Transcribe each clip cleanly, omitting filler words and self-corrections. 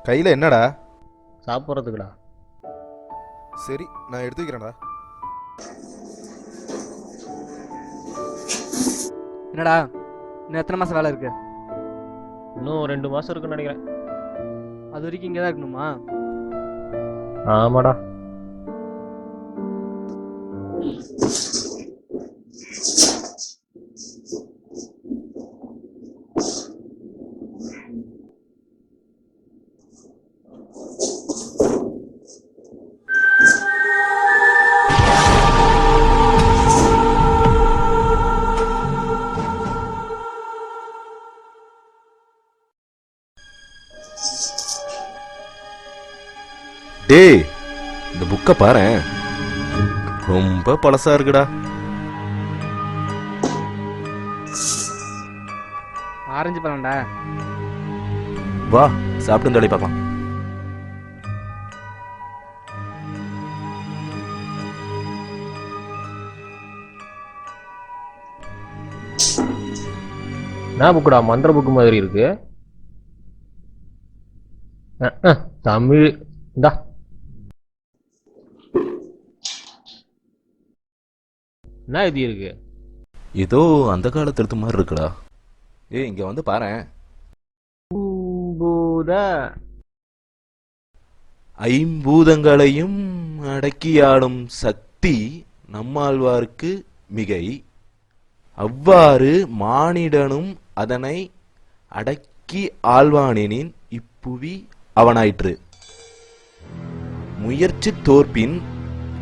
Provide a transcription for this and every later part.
கையில் என்னடா? சாப்பிட்றதுக்குடா. சரி, நான் எடுத்து வைக்கிறேன்டா. என்னடா இன்னும் எத்தனை மாதம் வேலை இருக்கு? இன்னும் 2 மாதம் இருக்குன்னு நினைக்கிறேன். அது வரைக்கும் இங்கே தான் இருக்கணுமா? ஆமாடா. டேய், இந்த புக்கை பாரேன், ரொம்ப பழசா இருக்குடா. ஆரஞ்சு பழம்டா. வா சாப்பிட்டு தள்ளி பார்க்கலாம். என்ன புக்குடா? மந்திர புக்கு மாதிரி இருக்கு. தமிழ் இந்தா. என்ன இது இருக்கு? ஏதோ அந்த காலத்து எடுத்த மாதிரி இருக்குடா. ஏய், இங்க வந்து பாரேன். ஐம்பூதங்களையும் அடக்கியாடும் சக்தி நம்மாழ்வார்க்கு மிகை. அவ்வாறு மானிடனும் அதனை அடக்கி ஆழ்வானெனின் இப்புவி அவனாயிற்று. முயற்சி தோற்பின்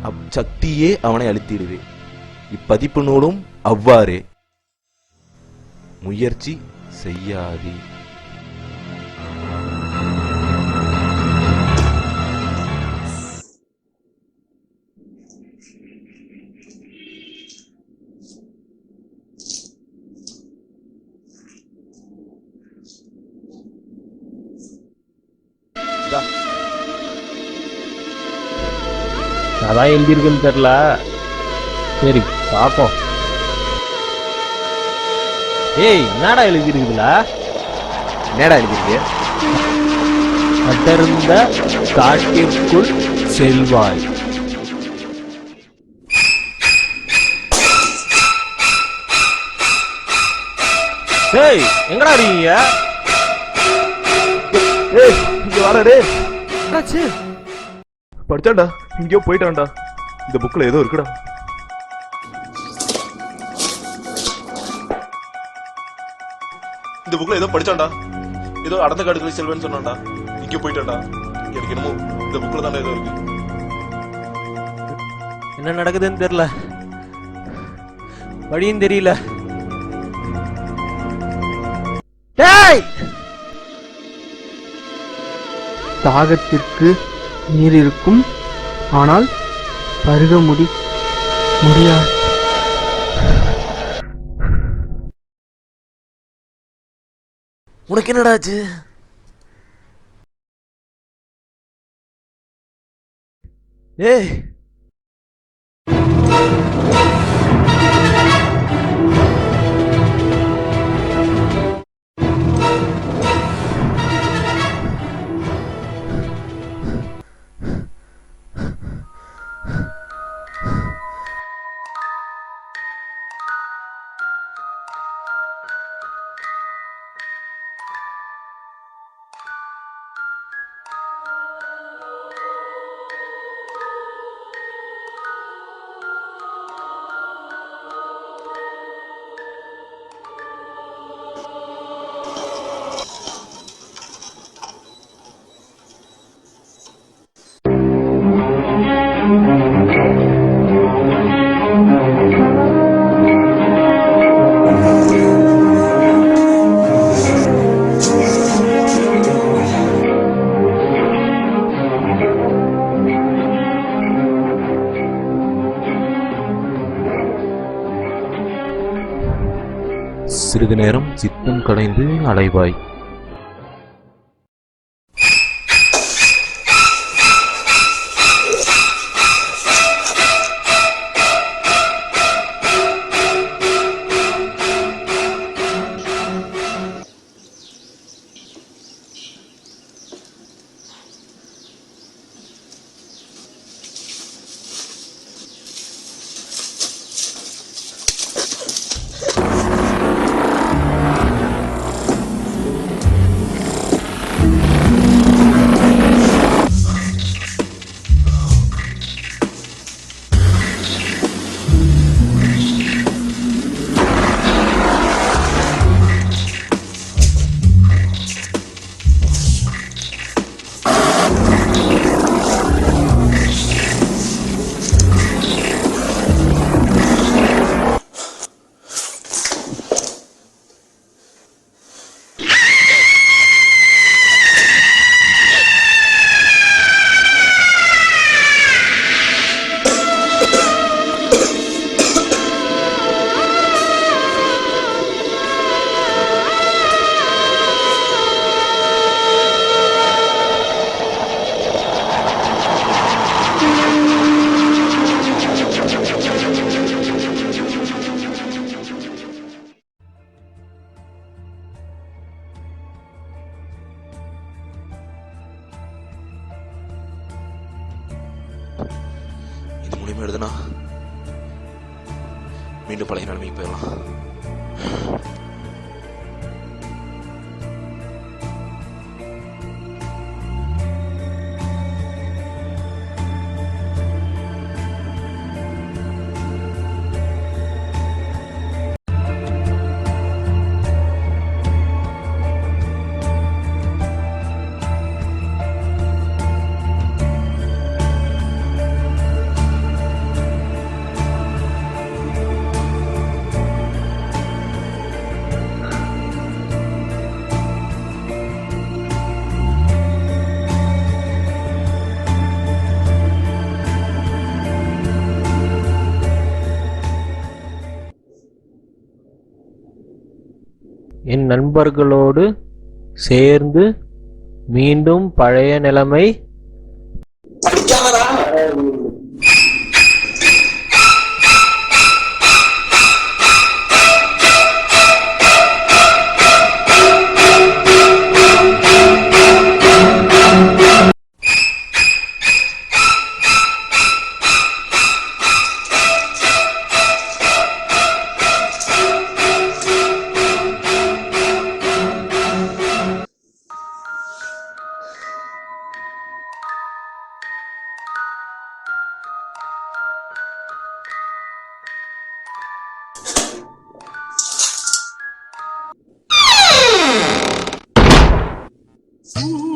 அச்சக்தியே அவனை அளித்திடுவே. இப்பதிப்பு நூலும் அவ்வாறே. முயற்சி செய்யாதே. அதான் எழுதியிருக்குன்னு தெரியல. சரி பார்ப்போம். ஏய், என்னடா எழுதியிருக்குதுல? என்னடா எழுதிருக்கு? அடர்ந்த காட்டிற்குள் செல்வாய். ஏய், எங்கடா இருக்கீங்க? ஏய், இங்க வாடா. என்னாச்சு? படிச்சான்டா, இங்கேயோ போயிட்டான்டா. இந்த புக்ல ஏதோ இருக்குடா. இந்த புக்ல ஏதோ படிச்சான்டா. ஏதோ அடர்ந்த காடுகளை செல்வன்னு சொன்னான்டா. இங்கே போயிட்டான்டா. எனக்கு என்னமோ இந்த புக்ல தான்டா ஏதோ இருக்கு. என்ன நடக்குதுன்னு தெரியல, வழியும் தெரியல. தாகத்திற்கு நீர் இருக்கும், ஆனால் பருக முடியாது. உனக்கு என்னடாச்சு? ஏய், சிறிது நேரம் சித்தம் கடைந்து அலைவாய். இது மூலியமா எழுதுனா மீண்டும் பழைய நிலைமைக்கு போயிடலாம். என் நண்பர்களோடு சேர்ந்து மீண்டும் பழைய நிலைமை Ooh.